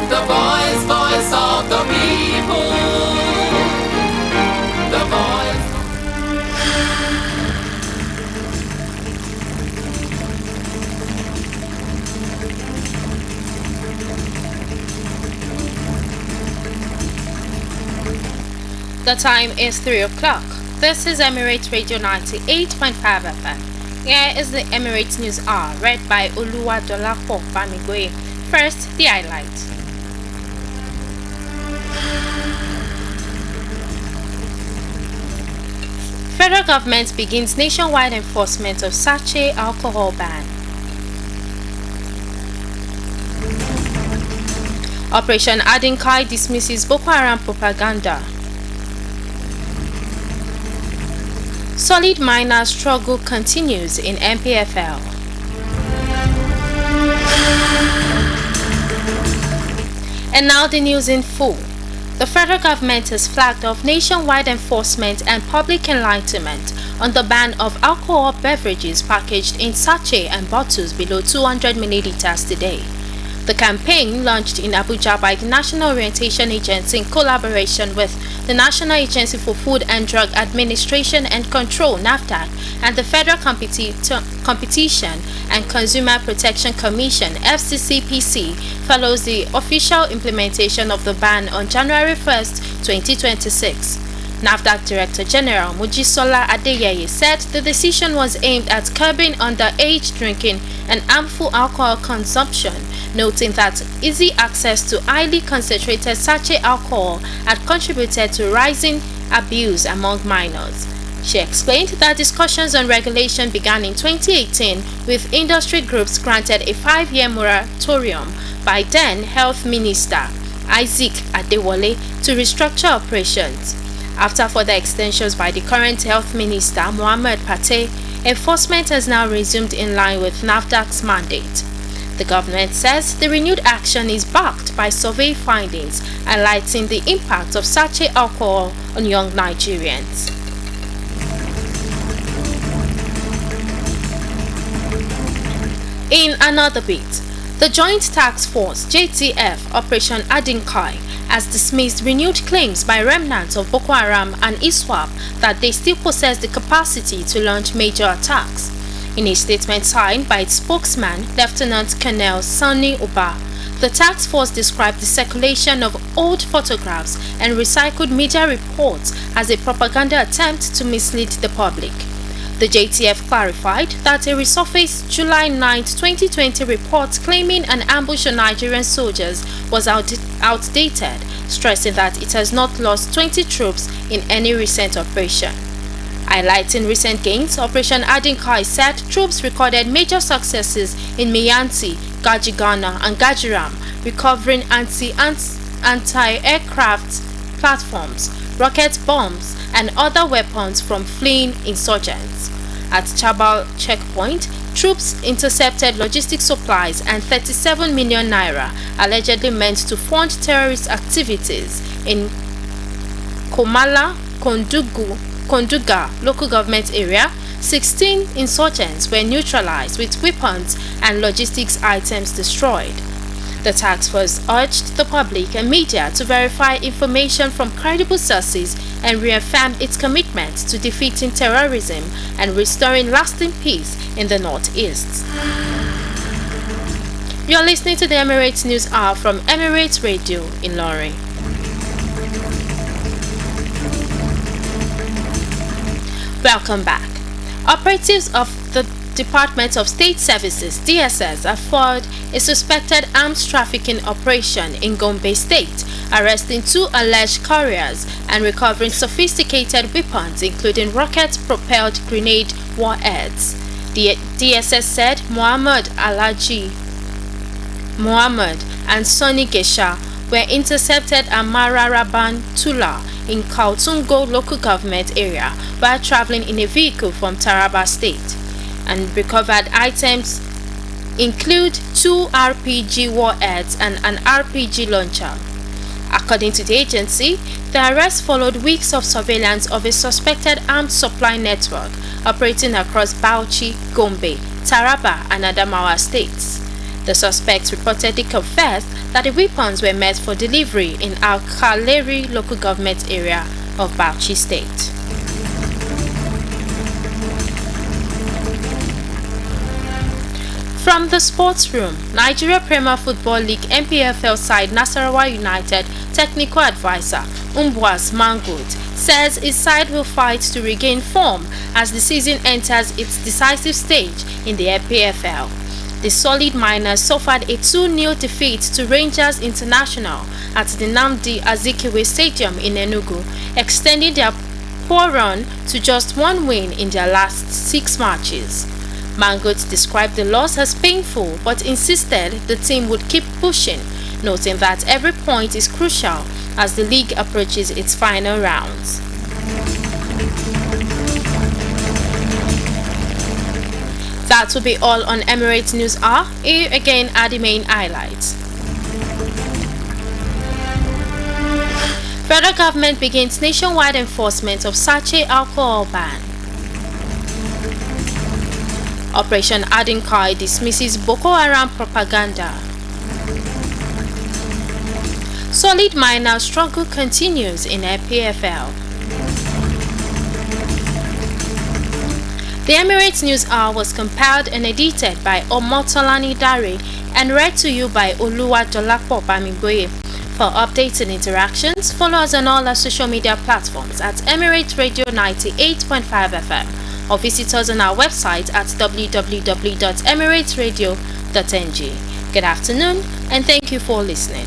The voice of the people. The voice. The time is 3 o'clock. This is Emirate Radio 98.5 FM. Here is the Emirate News Hour, read by Oluwadolapo Bamigboye. First, the highlights. Federal government begins nationwide enforcement of sachet alcohol ban. Operation Adinkai dismisses Boko Haram propaganda. Solid miners' struggle continues in MPFL. And now the news in full. The federal government has flagged off nationwide enforcement and public enlightenment on the ban of alcohol beverages packaged in sachet and bottles below 200 milliliters today. The campaign, launched in Abuja by the National Orientation Agency in collaboration with the National Agency for Food and Drug Administration and Control (NAFDAC) and the Federal Competition and Consumer Protection Commission (FCCPC), follows the official implementation of the ban on January 1st, 2026. NAFDAC Director General Mojisola Adeyeye said the decision was aimed at curbing underage drinking and harmful alcohol consumption, noting that easy access to highly concentrated sachet alcohol had contributed to rising abuse among minors. She explained that discussions on regulation began in 2018, with industry groups granted a 5-year moratorium by then Health Minister Isaac Adewale to restructure operations. After further extensions by the current Health Minister, Mohammed Pate, enforcement has now resumed in line with NAFDAC's mandate. The government says the renewed action is backed by survey findings highlighting the impact of sachet alcohol on young Nigerians. In another bit, the Joint Task Force (JTF) Operation Adinkai has dismissed renewed claims by remnants of Boko Haram and ISWAP that they still possess the capacity to launch major attacks. In a statement signed by its spokesman, Lieutenant Colonel Sani Uba, the task force described the circulation of old photographs and recycled media reports as a propaganda attempt to mislead the public. The JTF clarified that a resurfaced July 9, 2020 report claiming an ambush on Nigerian soldiers was outdated, stressing that it has not lost 20 troops in any recent operation. Highlighting recent gains, Operation Adinkai said troops recorded major successes in Miyanti, Gajigana, and Gajiram, recovering anti-aircraft platforms, rocket bombs, and other weapons from fleeing insurgents. At Chabal checkpoint, troops intercepted logistic supplies and 37 million naira allegedly meant to fund terrorist activities in Komala, Konduga local government area. 16 insurgents were neutralized with weapons and logistics items destroyed. The task force urged the public and media to verify information from credible sources and reaffirmed its commitment to defeating terrorism and restoring lasting peace in the Northeast. You are listening to the Emirate News Hour from Emirate Radio in Lorry. Welcome back. Operatives of the Department of State Services (DSS) have foiled a suspected arms trafficking operation in Gombe State, arresting 2 alleged couriers and recovering sophisticated weapons including rocket-propelled grenade warheads. The DSS said Muhammad Alhaji Muhammad and Sonny Gesha were intercepted at Mararaban Tula in Kautungo local government area while traveling in a vehicle from Taraba State, and recovered items include 2 RPG warheads and an RPG launcher. According to the agency, the arrest followed weeks of surveillance of a suspected armed supply network operating across Bauchi, Gombe, Taraba, and Adamawa states. The suspects reportedly confessed that the weapons were meant for delivery in Alkaleri local government area of Bauchi State. From the sports room, Nigeria Premier Football League NPFL side Nasarawa United technical advisor Umbuaz Mangold says his side will fight to regain form as the season enters its decisive stage in the NPFL. The Solid Miners suffered a 2-0 defeat to Rangers International at the Nnamdi Azikiwe Stadium in Enugu, extending their poor run to just one win in their last 6 matches. Mangold described the loss as painful but insisted the team would keep pushing, noting that every point is crucial as the league approaches its final rounds. That will be all on Emirate News Hour. Here again are the main highlights. Federal government begins nationwide enforcement of sachet alcohol ban. Operation Adinkai dismisses Boko Haram propaganda. Solid Miners struggle continues in APFL. The Emirates News Hour was compiled and edited by Omotolani Dare and read to you by Oluwadolapo Bamigboye. For updates and interactions, follow us on all our social media platforms at Emirate Radio 98.5 FM or visit us on our website at www.emirateradio.ng. Good afternoon and thank you for listening.